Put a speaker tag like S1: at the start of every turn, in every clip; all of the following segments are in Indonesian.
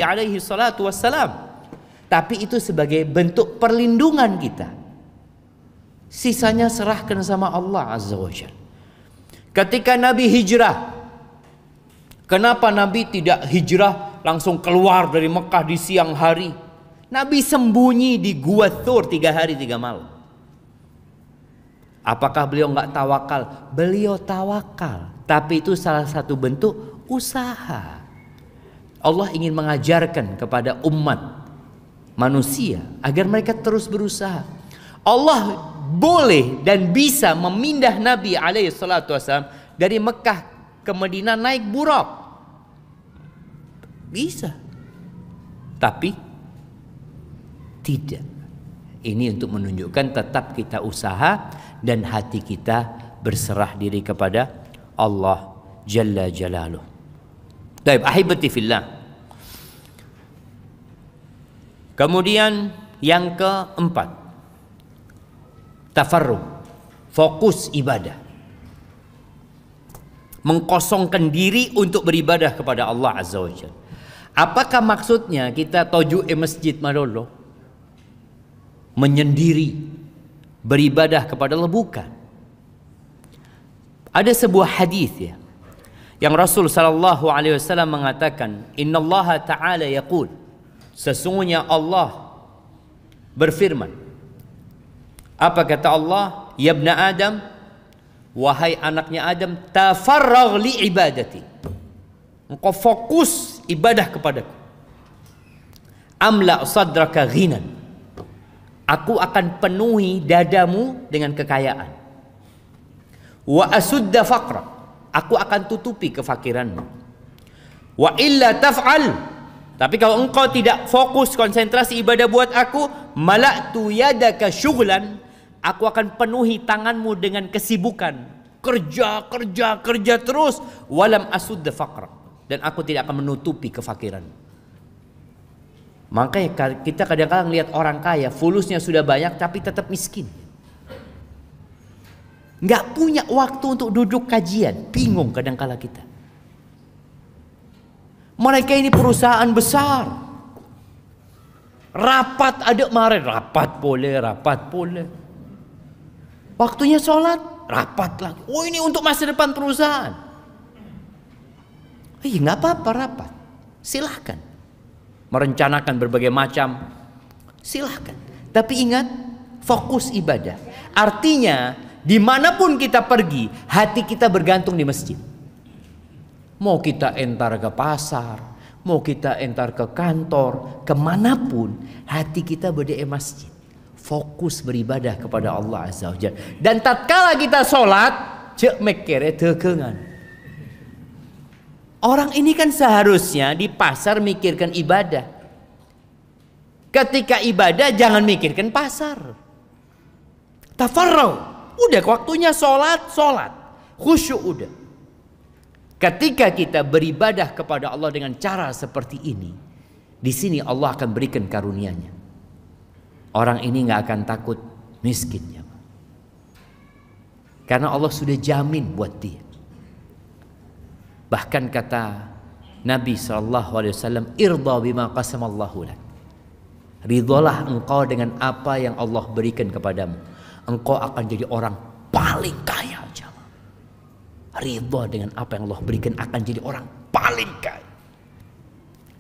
S1: alaihi salatu wassalam. Tapi itu sebagai bentuk perlindungan kita. Sisanya serahkan sama Allah Azza wa Jalla. Ketika Nabi hijrah, kenapa Nabi tidak hijrah langsung keluar dari Mekah di siang hari? Nabi sembunyi di Gua Thur 3 hari 3 malam. Apakah beliau nggak tawakal? Beliau tawakal. Tapi itu salah satu bentuk usaha. Allah ingin mengajarkan kepada umat manusia agar mereka terus berusaha. Allah boleh dan bisa memindah Nabi alaihi salatu wasallam dari Mekah ke Madinah naik buraq. Bisa. Tapi tidak. Ini untuk menunjukkan tetap kita usaha dan hati kita berserah diri kepada Allah Jalla Jalaluh. Baik, ahibati fillah. Kemudian yang keempat, tafarruq, fokus ibadah. Mengkosongkan diri untuk beribadah kepada Allah Azza wa Jalla. Apakah maksudnya kita toju masjid malolo? Menyendiri, beribadah kepada Allah? Bukan. Ada sebuah hadis ya, yang Rasul sallallahu alaihi wasallam mengatakan, innallaha ta'ala yaqul, sesungguhnya Allah berfirman. Apa kata Allah? Ya ibna Adam, wahai anaknya Adam, tafarragh li ibadati. Engkau fokus ibadah kepadaku. Amla sadraka ghinan. Aku akan penuhi dadamu dengan kekayaan. Wa asudda faqra. Aku akan tutupi kefakiranmu. Wa illa taf'al. Tapi kalau engkau tidak fokus konsentrasi ibadah buat aku, mala'tu yadaka syughlan, aku akan penuhi tanganmu dengan kesibukan. Kerja, kerja, kerja terus. Walam asudda faqra. Dan aku tidak akan menutupi kefakiran. Makanya kita kadang-kadang lihat orang kaya, fulusnya sudah banyak tapi tetap miskin. Nggak punya waktu untuk duduk kajian. Bingung kadang-kala kita. Mereka ini perusahaan besar. Rapat ada kemarin, rapat boleh. Waktunya sholat, rapat lagi. Oh, ini untuk masa depan perusahaan. Nggak apa-apa rapat. Silahkan. Merencanakan berbagai macam. Silahkan. Tapi ingat, fokus ibadah. Artinya, dimanapun kita pergi, hati kita bergantung di masjid. Mau kita entar ke pasar, mau kita entar ke kantor, kemanapun, hati kita berada di masjid. Fokus beribadah kepada Allah Azza wa Jalla. Dan tatkala kita sholat, cek mekere tekengan. Orang ini kan seharusnya di pasar mikirkan ibadah. Ketika ibadah jangan mikirkan pasar. Tafarragh. Udah waktunya sholat. Khusyuk udah. Ketika kita beribadah kepada Allah dengan cara seperti ini, di sini Allah akan berikan karunia-Nya. Orang ini nggak akan takut miskinnya. Karena Allah sudah jamin buat dia. Bahkan kata Nabi SAW, irda bima qasamallahu lak. Ridhalah engkau dengan apa yang Allah berikan kepadamu. Engkau akan jadi orang paling kaya. Ridha dengan apa yang Allah berikan akan jadi orang paling kaya.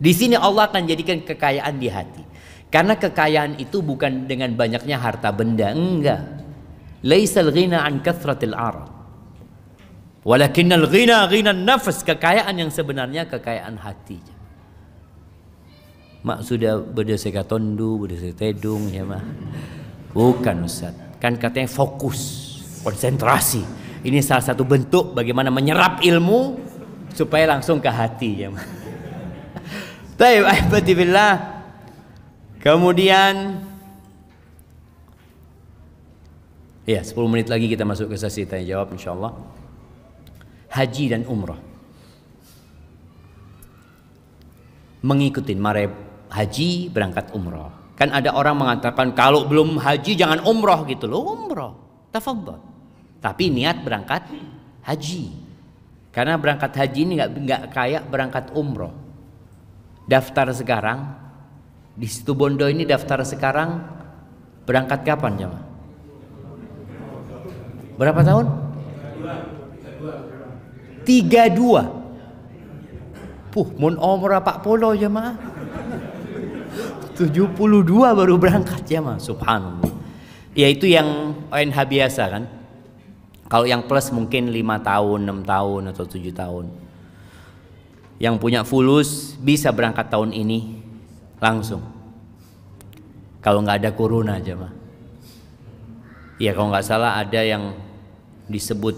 S1: Di sini Allah akan jadikan kekayaan di hati. Karena kekayaan itu bukan dengan banyaknya harta benda, enggak. Laisal ghina an kathratil arad. Walakinnal ghina ghinan nafs. Kekayaan yang sebenarnya kekayaan hati. Mak sudah berdeseka tondu, berdeseka tedung ya mah. Bukan Ustaz. Kan katanya fokus, konsentrasi. Ini salah satu bentuk bagaimana menyerap ilmu supaya langsung ke hati ya. Baik, ahibati billah. Kemudian ya 10 menit lagi kita masuk ke sesi tanya jawab insyaallah. Haji dan umrah. Mengikuti mare haji berangkat umrah. Kan ada orang mengatakan kalau belum haji jangan umrah gitu loh. Umrah, tafadhol. Tapi niat berangkat haji. Karena berangkat haji ini nggak kayak berangkat umroh. Daftar sekarang di situ Bondo ini, daftar sekarang berangkat kapan jemaah? Berapa tahun? 32. Mun umrah Pak Polo jemaah. 72 baru berangkat jemaah. Subhanallah. Ya itu yang ONH biasa kan. Kalau yang plus mungkin 5 tahun, 6 tahun atau 7 tahun. Yang punya fulus bisa berangkat tahun ini langsung. Kalau nggak ada corona aja mah. Ya kalau nggak salah ada yang disebut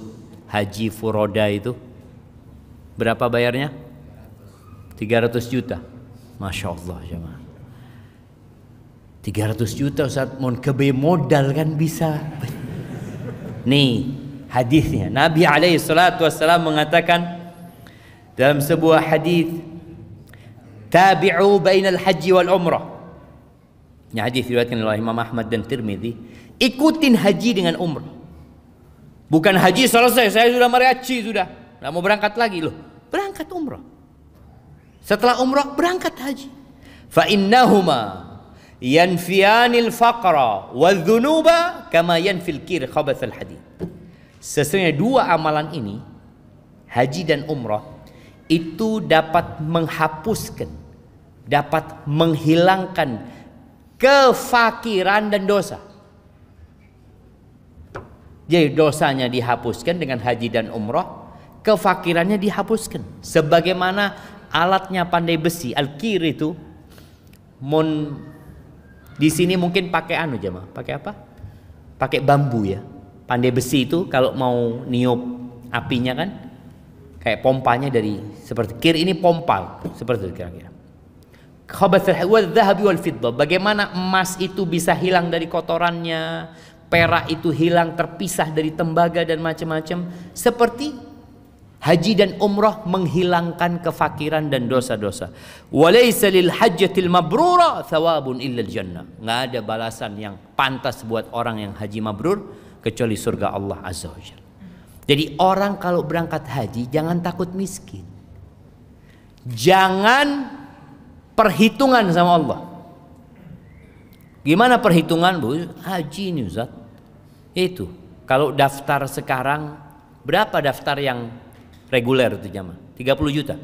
S1: haji furoda itu. Berapa bayarnya? 300 juta. Masya Allah jemaah. 300 juta Ustaz, mau kebe modal kan bisa. Nih hadisnya, Nabi alaihi salatu wassalam mengatakan dalam sebuah hadis, tabi'u bainal haji wal umrah. Ini hadis diriwayatkan oleh Imam Ahmad dan Tirmidzi. Ikutin haji dengan umrah. Bukan haji selesai, saya sudah meraci sudah, nggak mau berangkat lagi loh. Berangkat umrah. Setelah umrah berangkat haji. Fa innahuma yanfiyanil faqra wadh-dhunuba kama yanfil kir khabathal hadid. Sesungguhnya dua amalan ini, haji dan umrah, itu dapat menghapuskan, dapat menghilangkan kefakiran dan dosa. Jadi dosanya dihapuskan dengan haji dan umrah, kefakirannya dihapuskan. Sebagaimana alatnya pandai besi, al-kir itu, di sini mungkin pakai anu jemaah, pakai apa? Pakai bambu ya. Pandai besi itu kalau mau niup apinya kan, kayak pompanya dari seperti kir ini pompa seperti itu kira-kira. Khabathul wadh-dhahabi wal fiddah. Bagaimana emas itu bisa hilang dari kotorannya, perak itu hilang terpisah dari tembaga dan macam-macam. Seperti haji dan umrah menghilangkan kefakiran dan dosa-dosa. Walaysa lil hajjatil mabrura thawabun illa jannah. Nggak ada balasan yang pantas buat orang yang haji mabrur kecuali surga Allah Azza wa Jalla. Jadi orang kalau berangkat haji jangan takut miskin. Jangan perhitungan sama Allah. Gimana perhitungan Bu? Haji ini Ustaz. Itu kalau daftar sekarang berapa daftar yang reguler itu jamaah? 30 juta.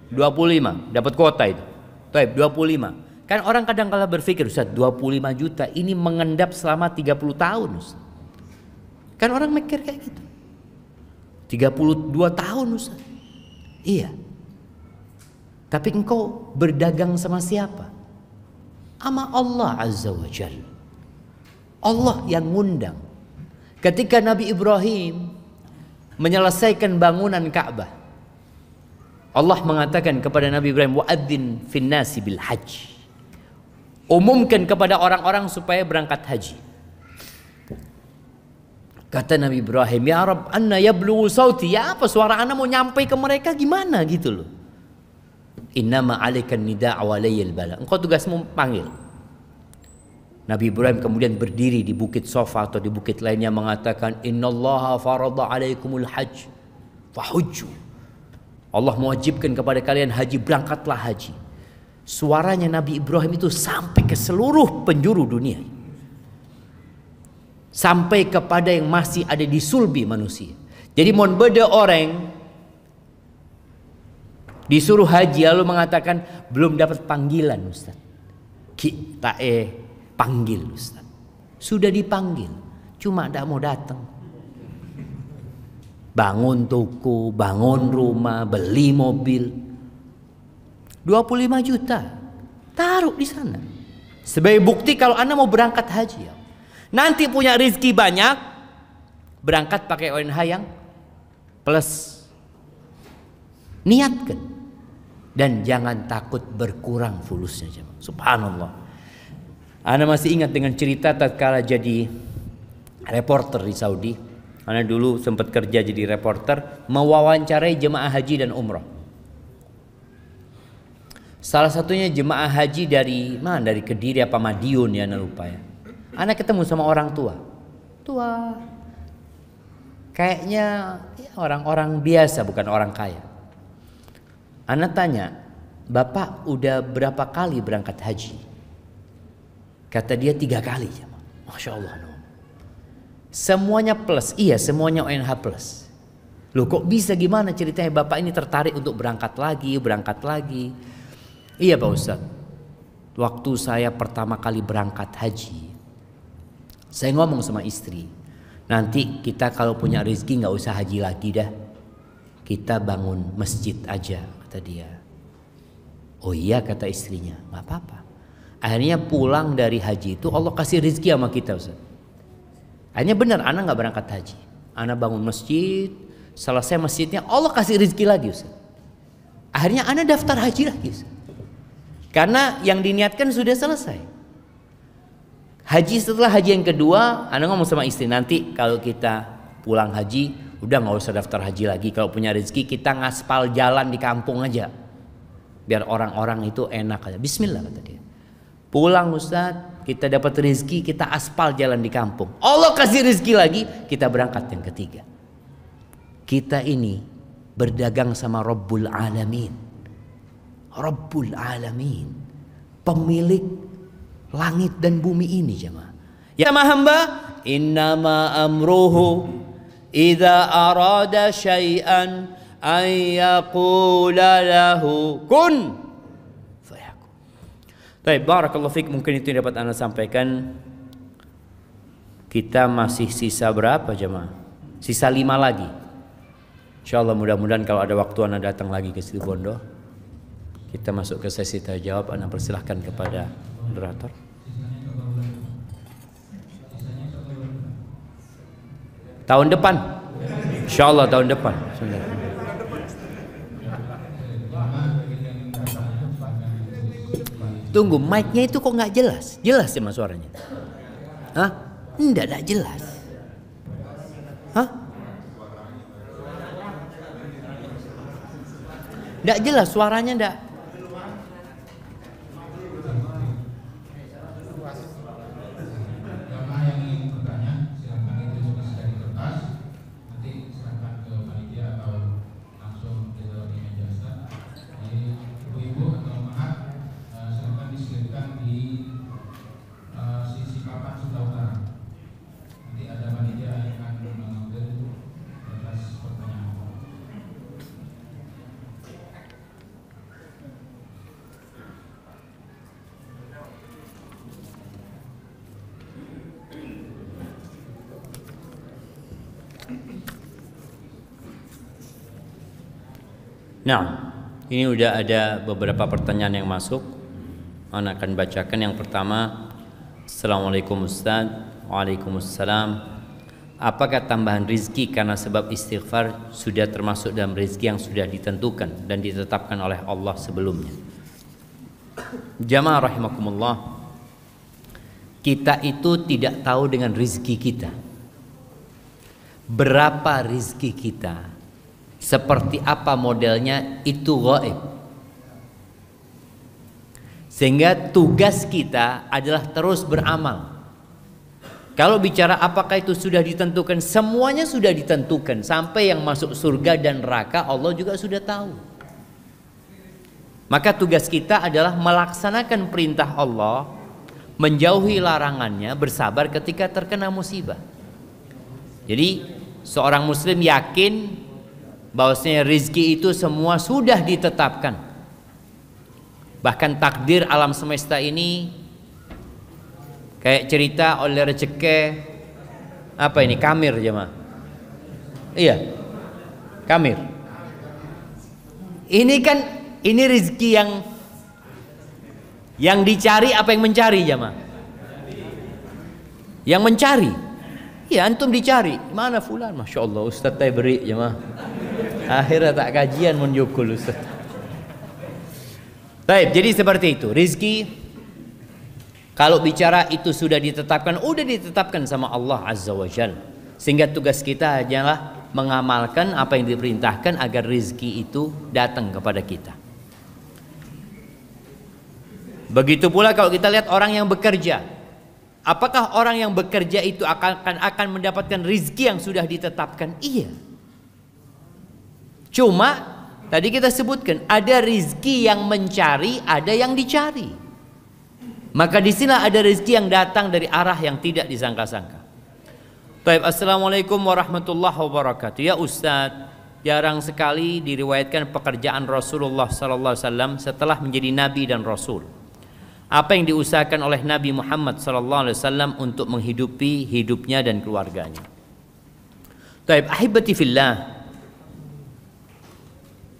S1: 25 dapat kuota itu. Baik, 25. Kan orang kadang kala berpikir Ustaz 25 juta ini mengendap selama 30 tahun Ustaz. Kan orang mikir kayak gitu. 32 tahun Ustaz. Iya. Tapi engkau berdagang sama siapa? Sama Allah Azza wa Jalla. Allah yang ngundang. Ketika Nabi Ibrahim menyelesaikan bangunan Ka'bah, Allah mengatakan kepada Nabi Ibrahim, wa'adzin finnasi bil hajj. Umumkan kepada orang-orang supaya berangkat haji. Kata Nabi Ibrahim, ya Rabb, anna yablughu sauti. Ya apa suara ana mau nyampai ke mereka gimana gitu loh. Innama 'alaikan nidaa' wa layyal bala. Engkau tugasmu panggil. Nabi Ibrahim kemudian berdiri di bukit Safa atau di bukit lainnya mengatakan, innallaha farada 'alaikumul hajj fahujju. Allah mewajibkan kepada kalian haji, berangkatlah haji. Suaranya Nabi Ibrahim itu sampai ke seluruh penjuru dunia. Sampai kepada yang masih ada di sulbi manusia. Jadi mon beda orang disuruh haji lalu mengatakan belum dapat panggilan Ustaz. Kita panggil Ustaz. Sudah dipanggil, cuma tidak mau datang. Bangun toko, bangun rumah, beli mobil. 25 juta taruh di sana sebagai bukti kalau Anda mau berangkat haji. Nanti punya rezeki banyak, berangkat pakai ONH yang plus. Niatkan dan jangan takut berkurang fulusnya. Subhanallah. Anda masih ingat dengan cerita tatkala jadi reporter di Saudi. Anda dulu sempat kerja jadi reporter, mewawancarai jemaah haji dan umrah. Salah satunya jemaah haji dari mana? Dari Kediri apa Madiun ya, Anda lupa ya. Anda ketemu sama orang tua. Tua. Kayaknya ya, orang-orang biasa bukan orang kaya. Anda tanya, Bapak udah berapa kali berangkat haji? Kata dia 3 kali. Masya Allah. Semuanya plus. Iya, semuanya ONH plus. Loh kok bisa, gimana ceritanya Bapak ini tertarik untuk berangkat lagi? Iya Pak Ustadz, waktu saya pertama kali berangkat haji, saya ngomong sama istri, nanti kita kalau punya rezeki nggak usah haji lagi dah, kita bangun masjid aja, kata dia. Oh iya, kata istrinya, nggak apa-apa. Akhirnya pulang dari haji itu Allah kasih rezeki sama kita Ustaz. Akhirnya benar, anak nggak berangkat haji, anak bangun masjid, selesai masjidnya Allah kasih rezeki lagi Ustaz. Akhirnya anak daftar haji lagi Ustaz. Karena yang diniatkan sudah selesai. Haji, setelah haji yang kedua, anak ngomong sama istri, nanti kalau kita pulang haji, udah nggak usah daftar haji lagi. Kalau punya rezeki kita ngaspal jalan di kampung aja, biar orang-orang itu enak aja. Bismillah, kata dia. Pulang Ustadz, kita dapat rezeki, kita aspal jalan di kampung. Allah kasih rezeki lagi, kita berangkat yang ketiga. Kita ini berdagang sama Rabbul Alamin. Rabbul Alamin, pemilik langit dan bumi ini jemaah. Ya hamba, innama amruhu idza arada syai'an ay yaqula lahu kun fayakun. Baik, barakallahu fik, mungkin itu yang dapat Anda sampaikan. Kita masih sisa berapa jemaah? Sisa 5 lagi. Insyaallah mudah-mudahan kalau ada waktu Anda datang lagi ke Situ Bondo, kita masuk ke sesi tanya jawab. Anda persilahkan kepada moderator. Tahun depan, insyaallah tahun depan. Tunggu, mic-nya itu kok nggak jelas? Jelas ya mas suaranya? Hah? Enggak jelas. Hah? Enggak jelas suaranya, enggak. Nah, ini udah ada beberapa pertanyaan yang masuk. Ana akan bacakan. Yang pertama, Assalamualaikum Ustaz. Waalaikumsalam. Apakah tambahan rizki karena sebab istighfar sudah termasuk dalam rizki yang sudah ditentukan dan ditetapkan oleh Allah sebelumnya? Jamaah rahimakumullah, kita itu tidak tahu dengan rizki kita. Berapa rizki kita, seperti apa modelnya, itu gaib. Sehingga tugas kita adalah terus beramal. Kalau bicara apakah itu sudah ditentukan, semuanya sudah ditentukan. Sampai yang masuk surga dan neraka Allah juga sudah tahu. Maka tugas kita adalah melaksanakan perintah Allah, menjauhi larangannya, bersabar ketika terkena musibah. Jadi seorang muslim yakin bahwasanya rizki itu semua sudah ditetapkan. Bahkan takdir alam semesta ini kayak cerita oleh rezeki apa ini, kamir jemaah. Iya, kamir. Ini kan ini rizki yang dicari apa yang mencari jemaah? Yang mencari. Ya antum dicari, mana fulan? Masya Allah Ustaz saya beri jemaah. Akhirnya tak kajian menjukul Ustaz. Baik, jadi seperti itu. Rizki kalau bicara itu sudah ditetapkan, udah ditetapkan sama Allah Azza wa Jalla. Sehingga tugas kita adalah mengamalkan apa yang diperintahkan agar rizki itu datang kepada kita. Begitu pula kalau kita lihat orang yang bekerja, apakah orang yang bekerja itu akan mendapatkan rizki yang sudah ditetapkan? Iya. Cuma Tadi kita sebutkan ada rizki yang mencari, ada yang dicari. Maka di sini ada rizki yang datang dari arah yang tidak disangka-sangka. Baik, assalamualaikum warahmatullahi wabarakatuh. Ya Ustaz, jarang sekali diriwayatkan pekerjaan Rasulullah sallallahu alaihi wasallam setelah menjadi nabi dan rasul. Apa yang diusahakan oleh Nabi Muhammad sallallahu alaihi wasallam untuk menghidupi hidupnya dan keluarganya? Baik, ahibati fillah.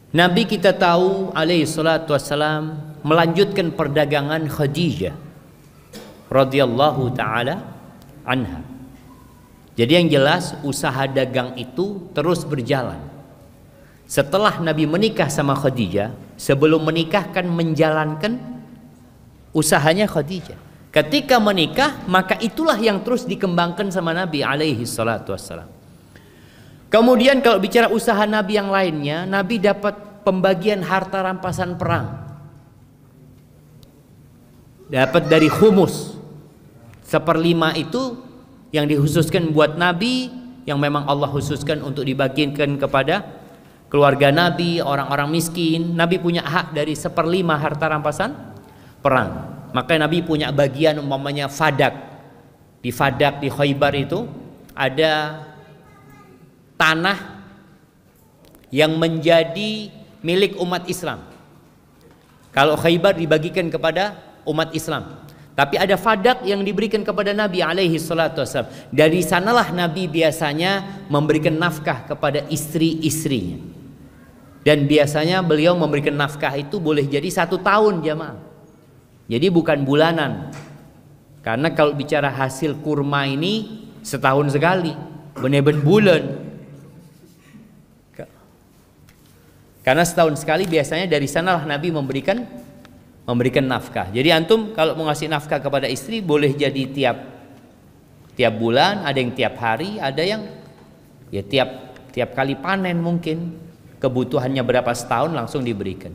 S1: Nabi kita tahu alaihi salatu wassalam melanjutkan perdagangan Khadijah radhiyallahu taala anha. Jadi yang jelas usaha dagang itu terus berjalan. Setelah Nabi menikah sama Khadijah, sebelum menikah kan menjalankan usahanya Khadijah. Ketika menikah, maka itulah yang terus dikembangkan sama Nabi alaihi salatu wassalam. Kemudian kalau bicara usaha Nabi yang lainnya, Nabi dapat pembagian harta rampasan perang. Dapat dari khumus. 1/5 itu yang dikhususkan buat Nabi, yang memang Allah khususkan untuk dibagikan kepada keluarga Nabi, orang-orang miskin. Nabi punya hak dari 1/5 harta rampasan perang. Maka Nabi punya bagian umpamanya Fadak. Di Fadak di Khaybar itu ada tanah yang menjadi milik umat Islam. Kalau Khaybar dibagikan kepada umat Islam, tapi ada Fadak yang diberikan kepada Nabi alaihi salatu wassalam. Dari sanalah Nabi biasanya memberikan nafkah kepada istri-istrinya. Dan biasanya beliau memberikan nafkah itu boleh jadi 1 tahun jamaah. Jadi bukan bulanan. Karena kalau bicara hasil kurma ini setahun sekali, benar-benar bulan. Karena setahun sekali biasanya dari sanalah Nabi memberikan nafkah. Jadi antum kalau mau ngasih nafkah kepada istri boleh jadi tiap bulan, ada yang tiap hari, ada yang ya tiap kali panen mungkin. Kebutuhannya berapa setahun langsung diberikan.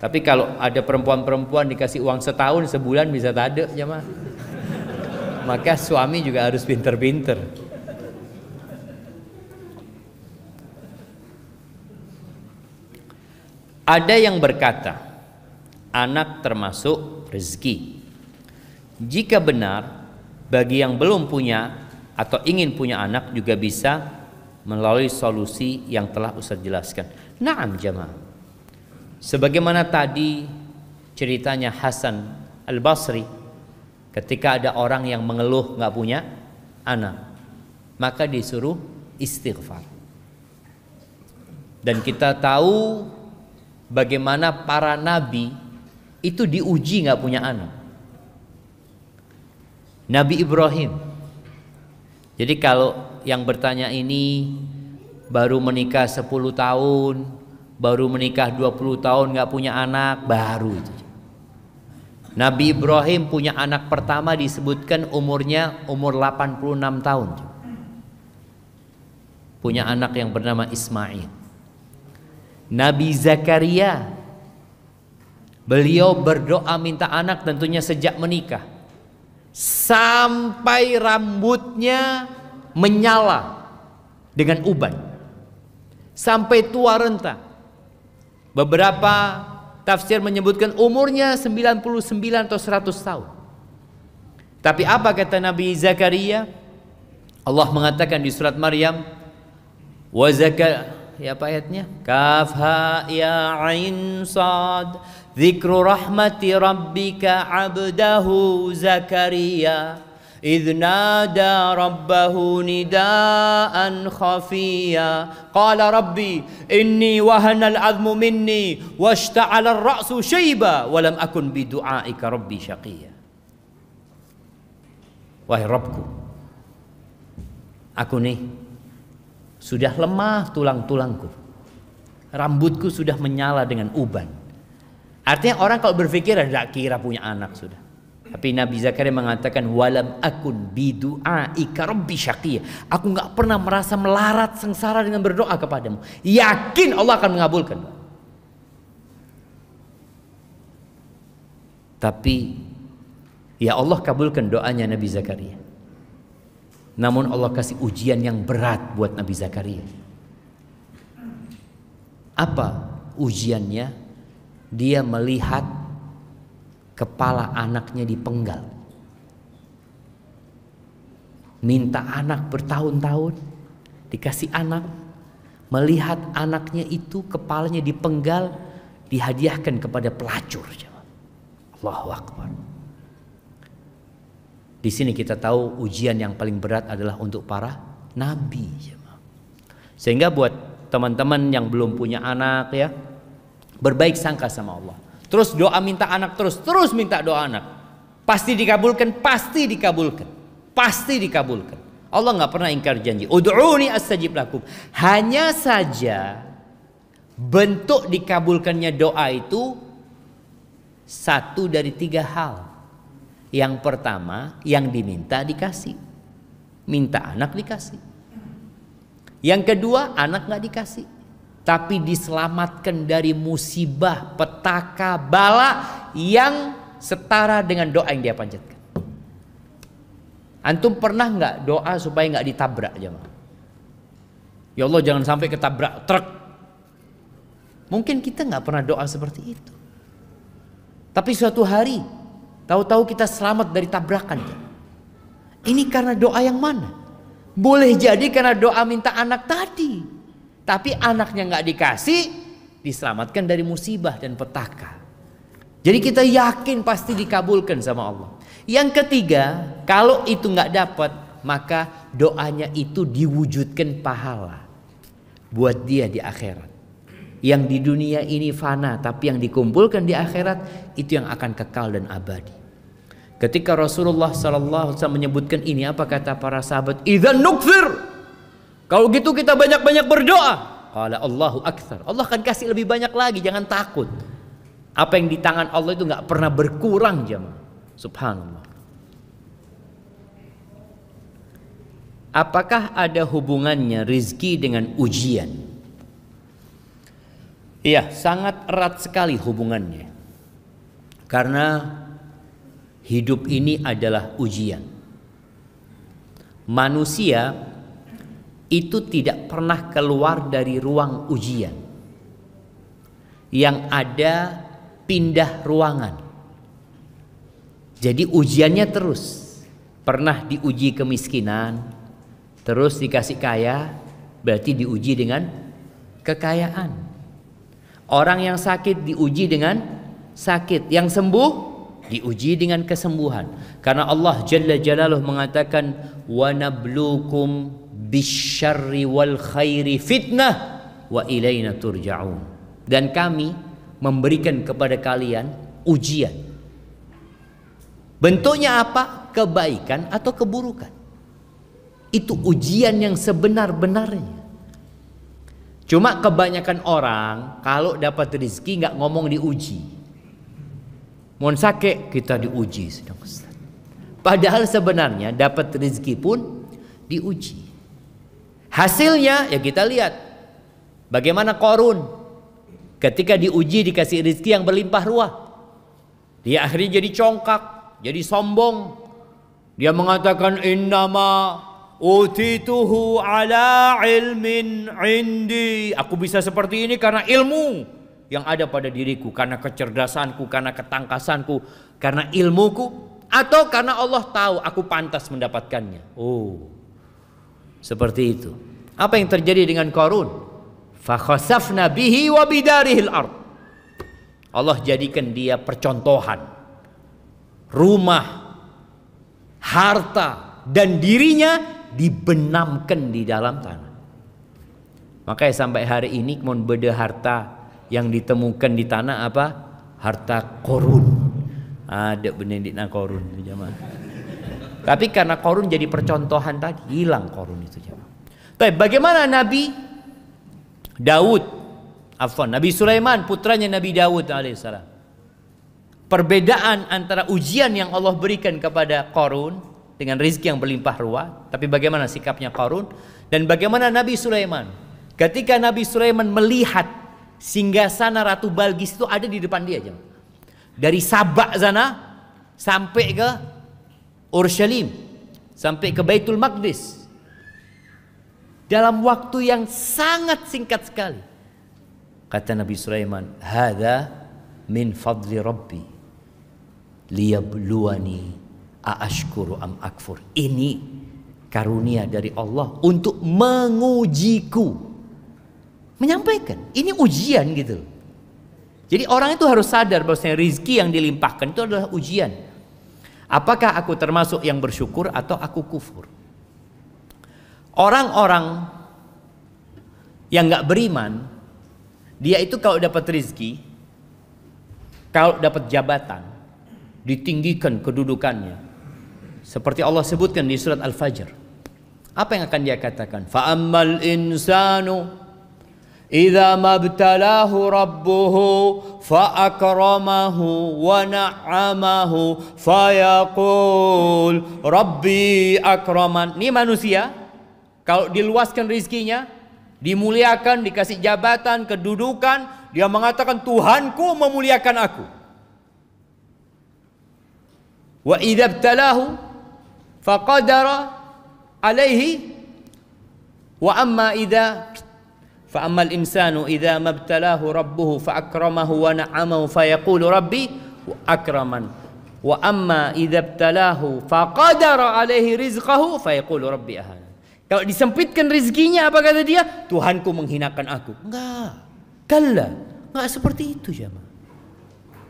S1: Tapi kalau ada perempuan-perempuan dikasih uang setahun, sebulan bisa tade jemaah. Maka suami juga harus pinter-pinter. Ada yang berkata, anak termasuk rezeki. Jika benar, bagi yang belum punya atau ingin punya anak juga bisa melalui solusi yang telah Ustaz jelaskan. Naam jemaah. Sebagaimana tadi ceritanya Hasan Al-Basri, ketika ada orang yang mengeluh nggak punya anak, maka disuruh istighfar. Dan kita tahu bagaimana para nabi itu diuji nggak punya anak. Nabi Ibrahim. Jadi kalau yang bertanya ini baru menikah 10 tahun, baru menikah 20 tahun nggak punya anak, baru itu. Nabi Ibrahim punya anak pertama disebutkan umurnya umur 86 tahun. Punya anak yang bernama Ismail. Nabi Zakaria, beliau berdoa minta anak tentunya sejak menikah. Sampai rambutnya menyala dengan uban. Sampai tua renta. Beberapa tafsir menyebutkan umurnya 99 atau 100 tahun. Tapi apa kata Nabi Zakaria? Allah mengatakan di surat Maryam, wa ya apa ayatnya? Kaf ha ya ain sad dzikru rahmati rabbika 'abdahu Zakaria إذ نادى ربه نداء خفيا قال ربي إني وهن العظم مني واشتعل الرأس شيبا ولم أكن بدعائك ربي شقيا. Wahai Rabbku, aku nih sudah lemah tulang-tulangku, rambutku sudah menyala dengan uban. Artinya orang kalau berpikir tidak kira punya anak sudah. Tapi Nabi Zakaria mengatakan walam akun bidu'aika rabbi syaqiyya. Aku enggak pernah merasa melarat sengsara dengan berdoa kepadamu. Yakin Allah akan mengabulkan. Tapi ya Allah kabulkan doanya Nabi Zakaria. Namun Allah kasih ujian yang berat buat Nabi Zakaria. Apa ujiannya? Dia melihat kepala anaknya dipenggal. Minta anak bertahun-tahun, dikasih anak. Melihat anaknya itu kepalanya dipenggal, dihadiahkan kepada pelacur. Allahu Akbar. Di sini kita tahu ujian yang paling berat adalah untuk para nabi. Sehingga buat teman-teman yang belum punya anak ya, berbaik sangka sama Allah. Terus doa minta anak terus minta doa anak. Pasti dikabulkan, pasti dikabulkan. Pasti dikabulkan. Allah nggak pernah ingkar janji. Ud'uni astajib lakum. Hanya saja bentuk dikabulkannya doa itu satu dari 3 hal. Yang pertama, yang diminta dikasih. Minta anak dikasih. Yang kedua, anak nggak dikasih, tapi diselamatkan dari musibah, petaka, bala yang setara dengan doa yang dia panjatkan. Antum pernah nggak doa supaya nggak ditabrak jemaah? Ya Allah jangan sampai ketabrak truk. Mungkin kita nggak pernah doa seperti itu. Tapi suatu hari tahu-tahu kita selamat dari tabrakan. Ini karena doa yang mana? Boleh jadi karena doa minta anak tadi. Tapi anaknya nggak dikasih, diselamatkan dari musibah dan petaka. Jadi kita yakin pasti dikabulkan sama Allah. Yang ketiga, kalau itu nggak dapat, maka doanya itu diwujudkan pahala buat dia di akhirat. Yang di dunia ini fana, tapi yang dikumpulkan di akhirat itu yang akan kekal dan abadi. Ketika Rasulullah SAW menyebutkan ini, apa kata para sahabat? Idzan nukfir. Kalau gitu kita banyak-banyak berdoa. Qala Allahu aktsar. Allah akan kasih lebih banyak lagi, jangan takut. Apa yang di tangan Allah itu nggak pernah berkurang jemaah. Subhanallah. Apakah ada hubungannya rizki dengan ujian? Iya, sangat erat sekali hubungannya. Karena hidup ini adalah ujian. Manusia itu tidak pernah keluar dari ruang ujian. Yang ada pindah ruangan. Jadi ujiannya terus. Pernah diuji kemiskinan, terus dikasih kaya, berarti diuji dengan kekayaan. Orang yang sakit diuji dengan sakit, yang sembuh diuji dengan kesembuhan. Karena Allah Jalla Jalaluhu mengatakan wa nabluukum bisyarri wal khairi fitnah wa ilaina turja'un. Dan kami memberikan kepada kalian ujian. Bentuknya apa? Kebaikan atau keburukan. Itu ujian yang sebenar-benarnya. Cuma kebanyakan orang kalau dapat rezeki nggak ngomong diuji. Mohon sakit kita diuji sedang Ustaz. Padahal sebenarnya dapat rezeki pun diuji. Hasilnya ya kita lihat. Bagaimana Qarun ketika diuji dikasih rezeki yang berlimpah ruah. Dia akhirnya jadi congkak, jadi sombong. Dia mengatakan innama utituhu ala ilmin indi. Aku bisa seperti ini karena ilmu yang ada pada diriku, karena kecerdasanku, karena ketangkasanku, karena ilmuku, atau karena Allah tahu aku pantas mendapatkannya. Oh, seperti itu. Apa yang terjadi dengan Qarun? Fa khasafna bihi wa bidarihil ard. Allah jadikan dia percontohan. Rumah, harta, dan dirinya dibenamkan di dalam tanah. Makanya sampai hari ini mon beda harta yang ditemukan di tanah apa? Harta Qarun. Ada benedik na Qarun itu jemaah. Tapi karena Qarun jadi percontohan tadi, hilang Qarun itu jemaah. Tapi bagaimana Nabi Daud? Nabi Sulaiman putranya Nabi Daud alaihissalam. Perbedaan antara ujian yang Allah berikan kepada Qarun dengan rezeki yang berlimpah ruah, tapi bagaimana sikapnya Qarun, dan bagaimana Nabi Sulaiman ketika Nabi Sulaiman melihat singgasana Ratu Balqis itu ada di depan dia, dari Sabak sana sampai ke Urshalim, sampai ke Baitul Maqdis dalam waktu yang sangat singkat sekali. Kata Nabi Sulaiman, "Hadza min fadli Rabbi liyabluwani aashkuru am akfur." Ini karunia dari Allah untuk mengujiku. Menyampaikan, ini ujian gitu. Jadi orang itu harus sadar bahwasanya rizki yang dilimpahkan itu adalah ujian. Apakah aku termasuk yang bersyukur atau aku kufur? Orang-orang yang nggak beriman, dia itu kalau dapat rizki, kalau dapat jabatan, ditinggikan kedudukannya. Seperti Allah sebutkan di surat Al-Fajr. Apa yang akan dia katakan? Fa'ammal insanu idza mabtalahu rabbuhu fa'akramahu wa na'amahu fayaqul rabbi akraman. Ini manusia kalau diluaskan rizkinya, dimuliakan, dikasih jabatan, kedudukan, dia mengatakan Tuhanku memuliakan aku. Wa idza ibtalahu faqadara alaihi wa amma idza fa ammal insanu idza mabtalahu rabbuhu fa akramahu wa na'amahu fa yaqulu rabbi akraman wa amma idza ibtalahu fa qadara alaihi rizqahu fa yaqulu rabbi ahana. Kalau disempitkan rezekinya, apa kata dia? Tuhanku menghinakan aku. Enggak, kalla, enggak seperti itu jemaah.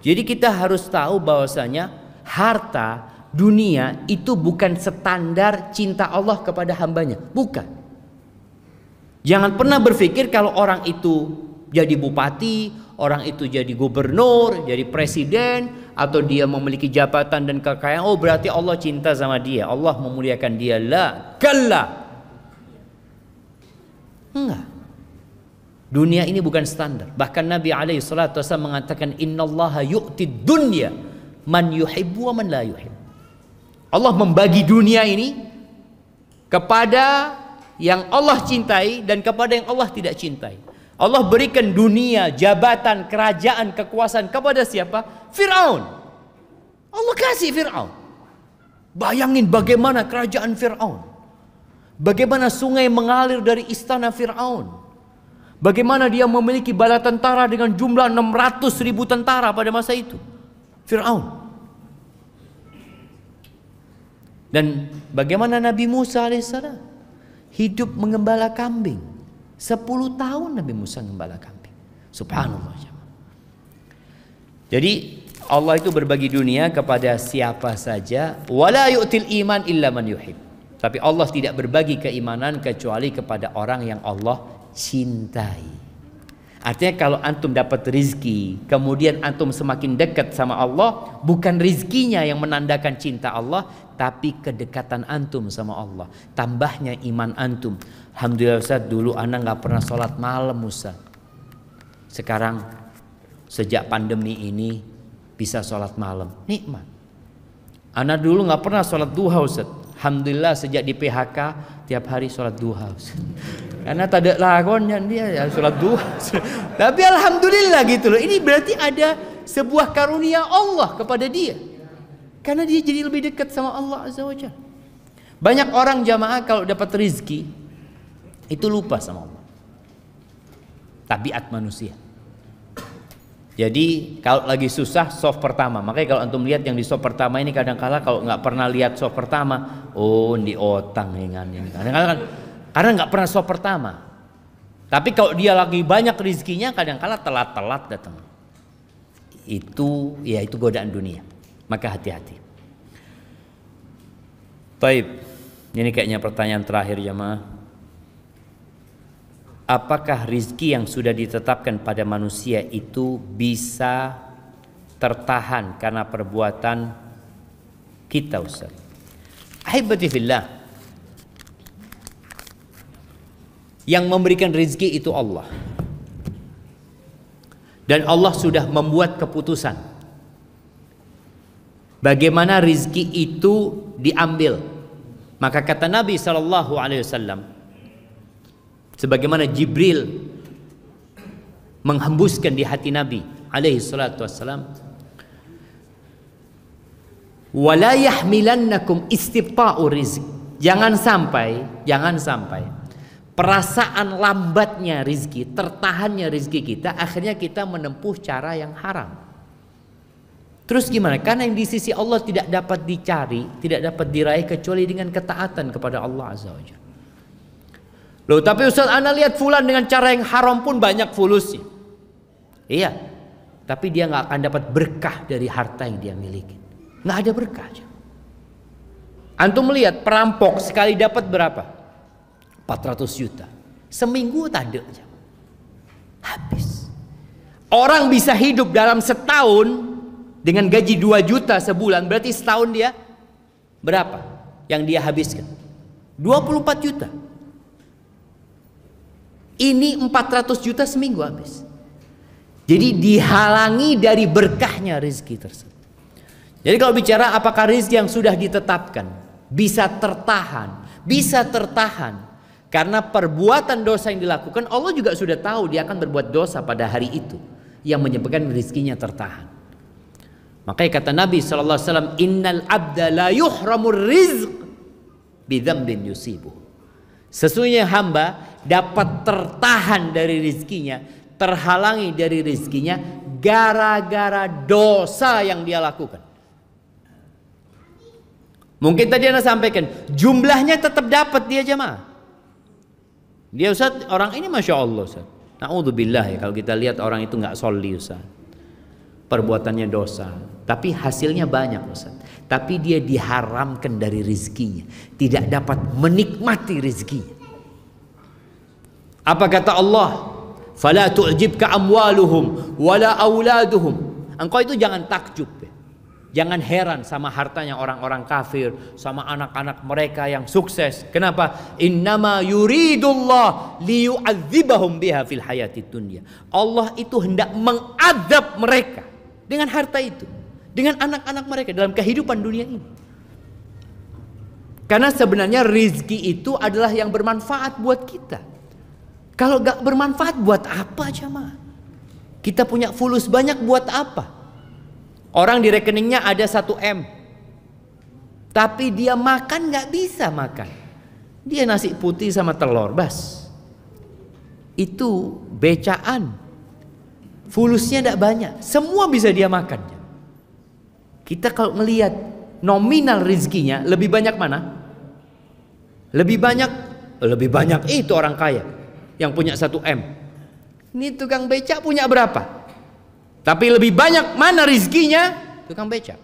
S1: Jadi kita harus tahu bahwasanya harta dunia itu bukan standar cinta Allah kepada hambanya, bukan. Jangan pernah berpikir kalau orang itu jadi bupati, orang itu jadi gubernur, jadi presiden, atau dia memiliki jabatan dan kekayaan, oh berarti Allah cinta sama dia, Allah memuliakan dia. La, kalla. Enggak. Dunia ini bukan standar. Bahkan Nabi SAW mengatakan innallaha yu'tid dunya man yuhibbu wa man la yuhib. Allah membagi dunia ini kepada yang Allah cintai dan kepada yang Allah tidak cintai. Allah berikan dunia, jabatan, kerajaan, kekuasaan kepada siapa? Fir'aun. Allah kasih Fir'aun. Bayangin bagaimana kerajaan Fir'aun. Bagaimana sungai mengalir dari istana Fir'aun. Bagaimana dia memiliki bala tentara dengan jumlah 600.000 tentara pada masa itu. Fir'aun. Dan bagaimana Nabi Musa alaihissalam hidup mengembala kambing. 10 tahun Nabi Musa mengembala kambing. Subhanallah. Jadi Allah itu berbagi dunia kepada siapa saja. Wala yu'til iman illa man yuhib. Tapi Allah tidak berbagi keimanan kecuali kepada orang yang Allah cintai. Artinya kalau antum dapat rizki, kemudian antum semakin dekat sama Allah, bukan rizkinya yang menandakan cinta Allah, tapi kedekatan antum sama Allah. Tambahnya iman antum. Alhamdulillah Ustaz, dulu anak nggak pernah sholat malam Ustaz. Sekarang sejak pandemi ini bisa sholat malam. Nikmat. Anak dulu nggak pernah sholat duha Ustaz. Alhamdulillah sejak di PHK tiap hari sholat duha. Karena tak ada lakonnya dia ya sholat duha. Tapi alhamdulillah gitu loh. Ini berarti ada sebuah karunia Allah kepada dia. Karena dia jadi lebih dekat sama Allah Azza wa Jalla. Banyak orang jamaah kalau dapat rizki itu lupa sama Allah. Tabiat manusia. Jadi kalau lagi susah soft pertama. Makanya kalau antum lihat yang di soft pertama ini kadang-kala kalau nggak pernah lihat soft pertama, oh di otang dengan ini. Kadang-kala karena nggak pernah soft pertama. Tapi kalau dia lagi banyak rezekinya kadang-kala telat-telat datang. Itu ya itu godaan dunia. Maka hati-hati. Baik. Ini kayaknya pertanyaan terakhir jemaah. Apakah rizki yang sudah ditetapkan pada manusia itu bisa tertahan karena perbuatan kita Ustaz? Ahibati fillah. Yang memberikan rizki itu Allah. Dan Allah sudah membuat keputusan bagaimana rizki itu diambil. Maka kata Nabi SAW, sebagaimana Jibril menghembuskan di hati Nabi alaihi salatu wassalam, wala yahmilannakum istibta'u rizq. Jangan sampai perasaan lambatnya rizki, tertahannya rizki kita, akhirnya kita menempuh cara yang haram. Terus gimana? Karena yang di sisi Allah tidak dapat dicari, tidak dapat diraih kecuali dengan ketaatan kepada Allah Azza wa Jalla. Loh, tapi Ustaz, Anda lihat fulan dengan cara yang haram pun banyak fulusnya. Iya, tapi dia nggak akan dapat berkah dari harta yang dia miliki. Nggak ada berkah aja. Antum melihat perampok sekali dapat berapa? 400 juta. Seminggu tak ada aja. Habis. Orang bisa hidup dalam setahun dengan gaji 2 juta sebulan, berarti setahun dia berapa yang dia habiskan? 24 juta. Ini 400 juta seminggu habis. Jadi dihalangi dari berkahnya rezeki tersebut. Jadi kalau bicara apakah rezeki yang sudah ditetapkan bisa tertahan? Bisa tertahan karena perbuatan dosa yang dilakukan. Allah juga sudah tahu dia akan berbuat dosa pada hari itu yang menyebabkan rezekinya tertahan. Makanya kata Nabi SAW, innal abda la yuhramur rizq bidzambin yusibuh. Sesungguhnya hamba dapat tertahan dari rizkinya, terhalangi dari rizkinya gara-gara dosa yang dia lakukan. Mungkin tadi Anda sampaikan jumlahnya tetap dapat dia jemaah. Dia Ustaz, orang ini Masya Allah Ustaz, na'udzubillah ya, kalau kita lihat orang itu nggak sholli Ustaz, perbuatannya dosa, tapi hasilnya banyak Ustaz, tapi dia diharamkan dari rizkinya, tidak dapat menikmati rizkinya. Apa kata Allah? Fala tu'jibka amwaluhum wala auladuhum. Engkau itu jangan takjub ya. Jangan heran sama hartanya orang-orang kafir, sama anak-anak mereka yang sukses. Kenapa? Innama yuridullah liyu'adzibahum biha fil hayatid dunya. Allah itu hendak mengadab mereka dengan harta itu, dengan anak-anak mereka dalam kehidupan dunia ini. Karena sebenarnya rizki itu adalah yang bermanfaat buat kita. Kalau gak bermanfaat buat apa jemaah? Kita punya fulus banyak buat apa? Orang di rekeningnya ada 1 M, tapi dia makan gak bisa makan. Dia nasi putih sama telur bas. Itu becaan. Fulusnya gak banyak, semua bisa dia makan. Kita kalau melihat nominal rizkinya, lebih banyak mana? Lebih banyak itu orang kaya yang punya 1 M. Ini tukang becak punya berapa? Tapi lebih banyak mana rizkinya? Tukang becak.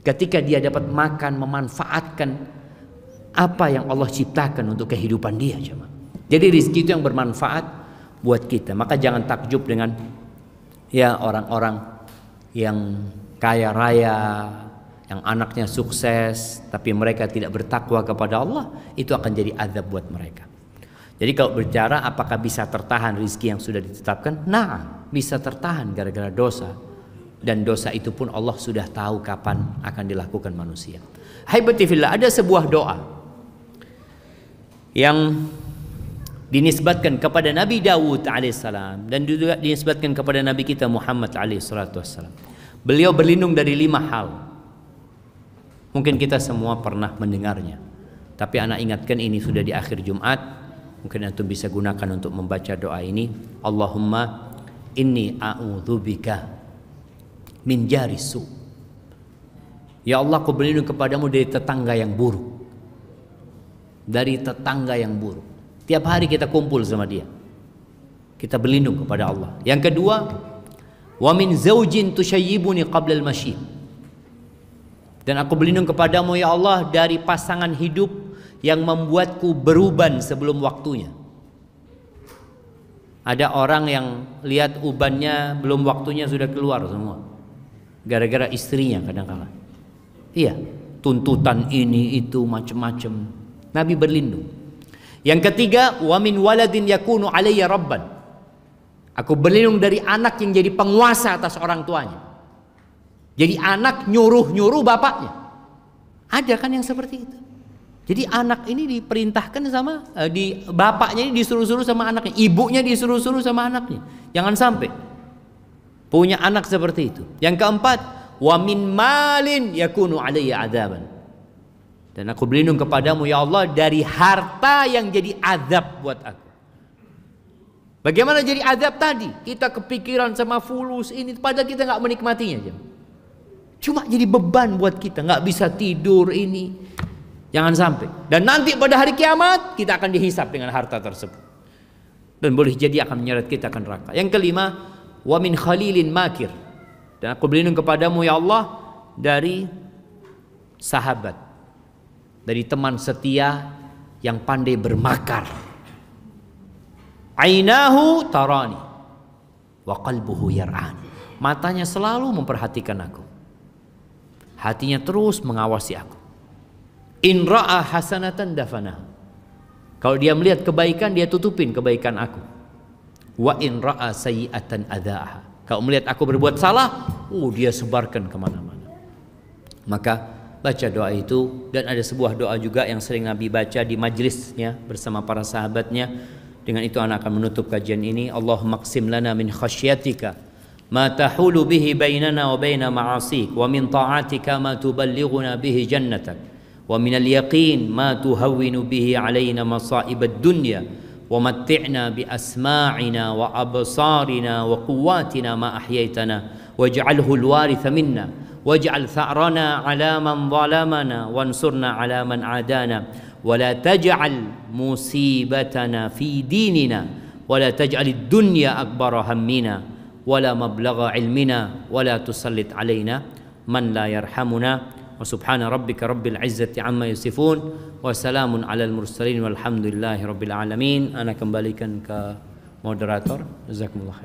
S1: Ketika dia dapat makan, memanfaatkan apa yang Allah ciptakan untuk kehidupan dia. Jadi rizki itu yang bermanfaat buat kita. Maka jangan takjub dengan ya orang-orang yang kaya raya, yang anaknya sukses, tapi mereka tidak bertakwa kepada Allah. Itu akan jadi azab buat mereka. Jadi kalau bicara apakah bisa tertahan rizki yang sudah ditetapkan? Nah, bisa tertahan gara-gara dosa. Dan dosa itu pun Allah sudah tahu kapan akan dilakukan manusia. Haibati fillah, ada sebuah doa yang dinisbatkan kepada Nabi Dawud alaihissalam dan juga dinisbatkan kepada Nabi kita Muhammad alaihissalam. Beliau berlindung dari 5 hal. Mungkin kita semua pernah mendengarnya, tapi anak ingatkan ini sudah di akhir Jumat. Mungkin antum bisa gunakan untuk membaca doa ini. Allahumma inni a'udzubika min jarisu. Ya Allah, aku berlindung kepadamu dari tetangga yang buruk. Dari tetangga yang buruk. Tiap hari kita kumpul sama dia, kita berlindung kepada Allah. Yang kedua, wa min zaujin tushayyibuni qabla al-masyib. Dan aku berlindung kepadamu ya Allah dari pasangan hidup yang membuatku beruban sebelum waktunya. Ada orang yang lihat ubannya belum waktunya sudah keluar semua, gara-gara istrinya kadang-kala. Iya, tuntutan ini itu macam-macam. Nabi berlindung. Yang ketiga, wa min waladin yakunu alayya rabban. Aku berlindung dari anak yang jadi penguasa atas orang tuanya. Jadi anak nyuruh-nyuruh bapaknya. Ada kan yang seperti itu. Jadi anak ini diperintahkan sama bapaknya ini disuruh-suruh sama anaknya, ibunya disuruh-suruh sama anaknya. Jangan sampai punya anak seperti itu. Yang keempat, wa min malin yakunu alayya adzaban. Dan aku berlindung kepadamu ya Allah dari harta yang jadi azab buat aku. Bagaimana jadi azab tadi? Kita kepikiran sama fulus ini, padahal kita nggak menikmatinya. Cuma jadi beban buat kita, nggak bisa tidur ini. Jangan sampai. Dan nanti pada hari kiamat kita akan dihisap dengan harta tersebut. Dan boleh jadi akan menyeret kita ke neraka. Yang kelima, wa min khalilin makir. Dan aku berlindung kepadamu ya Allah dari sahabat, dari teman setia yang pandai bermakar. Ainahu tarani wa qalbuhu yar'ani. Matanya selalu memperhatikan aku, hatinya terus mengawasi aku. In ra'a hasanatan dafanaha. Kalau dia melihat kebaikan, dia tutupin kebaikan aku. Wa in ra'a sayyi'atan adzaaha. Kalau melihat aku berbuat salah, dia sebarkan kemana-mana. Maka baca doa itu, dan ada sebuah doa juga yang sering Nabi baca di majlisnya bersama para sahabatnya. Dengan itu anak akan menutup kajian ini. Allahumma qsim lana min khasyatika ma tahulu bihi bainana wa baina ma'asik, wa min ta'atika ma tuballighuna bihi jannatak, wa min al-yaqin ma tuhawwinu bihi alaina masa'ib ad-dunya, wa matti'na bi asma'ina wa absarina wa quwwatina ma ahyaytana waj'alhu al-waritha minna waj'al tha'rana 'ala man zalamana wansurna 'ala man 'adana wa la taj'al musibatana fi dinina wa la taj'al ad-dunya akbara hammina wa la mablagha 'ilmina wa la tusallit 'alaina man la yarhamuna wa subhana rabbika rabbil 'izzati 'amma yasifun wa salamun 'alal mursalin walhamdulillahi rabbil alamin. Ana kembalikan ke moderator. Jazakumullah.